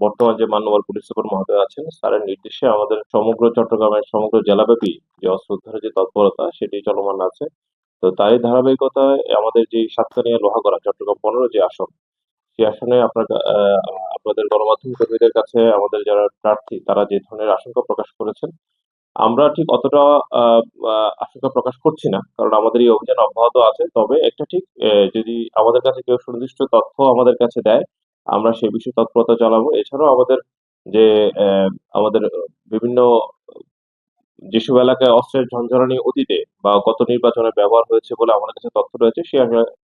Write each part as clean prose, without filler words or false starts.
বর্তমান যে মাননীয় পুলিশ সুপার মহোদয় আছেন, স্যারের নির্দেশে আমাদের সমগ্র চট্টগ্রামের সমগ্র জেলাব্যাপী যে অস্ত্র উদ্ধারের যে তৎপরতা সেটি চলমান আছে। তো তারই ধারাবাহিকতায় আমাদের যে সাতকানিয়া লোহাগড়া চট্টগ্রাম ১৫ যে আসন, সেই আসনে আপনাদের গণমাধ্যম কর্মীদের কাছে আমাদের যারা প্রার্থী তারা যে ধরনের আশঙ্কা প্রকাশ করেছেন, আমরা ঠিক অতটা আ আ আশঙ্কা প্রকাশ করছি না। কারণ আমাদের এই অভিযান অব্যাহত আছে। তবে একটা ঠিক যদি আমাদের কাছে কেউ সুনির্দিষ্ট তথ্য আমাদের কাছে দেয়, আমরা সে বিষয়ে তৎপরতা চালাবো। এছাড়াও আমাদের যে আমাদের বিভিন্ন যেসব এলাকায় অস্ত্রের ঝনঝনানি অতীতে বা গত নির্বাচনে ব্যবহার হয়েছে বলে আমাদের কাছে তথ্য রয়েছে, সেই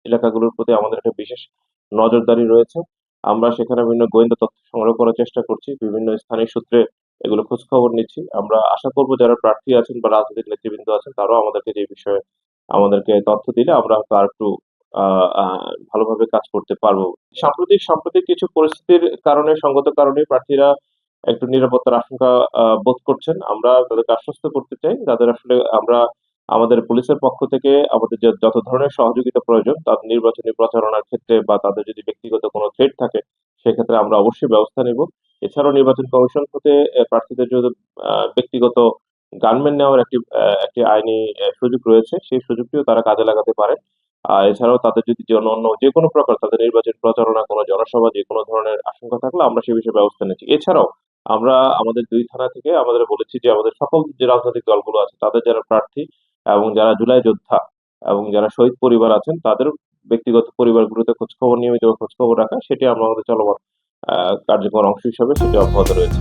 এলাকাগুলোর প্রতি আমাদের একটা বিশেষ নজরদারি রয়েছে। আমরা সেখানে বিভিন্ন গোয়েন্দা তথ্য সংগ্রহ করার চেষ্টা করছি। বিভিন্ন স্থানীয় সূত্রে এগুলো খোঁজখবর নিচ্ছি। আমরা আশা করব যারা প্রার্থী আছেন বা রাজনৈতিক নেতৃবৃন্দ আছেন তারাও আমাদেরকে যে বিষয়ে আমাদেরকে তথ্য দিলে আমরা হয়তো আরেকটু আ আ ভালোভাবে কাজ করতে পারবো। সাম্প্রতিক কিছু পরিস্থিতির কারণে সঙ্গত কারণে প্রার্থীরা একটু নিরাপত্তার আশঙ্কা বোধ করছেন। আমরা তাদেরকে আশ্বস্ত করতে চাই, যাদের আসলে আমরা আমাদের পুলিশের পক্ষ থেকে আমাদের যত ধরনের সহযোগিতা প্রয়োজন, তাদের নির্বাচনী প্রচারণার ক্ষেত্রে বা তাদের যদি ব্যক্তিগত কোনো থ্রেট থাকে, সেক্ষেত্রে আমরা অবশ্যই ব্যবস্থা নিব। এছাড়াও নির্বাচন কমিশন হতে প্রার্থীদের যদি ব্যক্তিগত গানম্যান নেওয়ার একটি আইনি সুযোগ রয়েছে, সেই সুযোগটিও তারা কাজে লাগাতে পারে। এছাড়াও তাদের যদি অন্য যেকোনো প্রকার তাদের নির্বাচনী প্রচারণা, কোনো জনসভা, যেকোনো ধরনের আশঙ্কা থাকলে আমরা সে বিষয়ে ব্যবস্থা নিচ্ছি। এছাড়াও আমরা আমাদের ২ থানা থেকে আমাদের বলেছি যে আমাদের সকল যে রাজনৈতিক দলগুলো আছে তাদের যারা প্রার্থী এবং যারা জুলাই যোদ্ধা এবং যারা শহীদ পরিবার আছেন তাদের ব্যক্তিগত পরিবারগুলোতে খোঁজখবর নিয়মিত খোঁজখবর রাখা সেটি আমাদের চলমান কার্যকর অংশ হিসাবে সেটি অব্যাহত রয়েছে।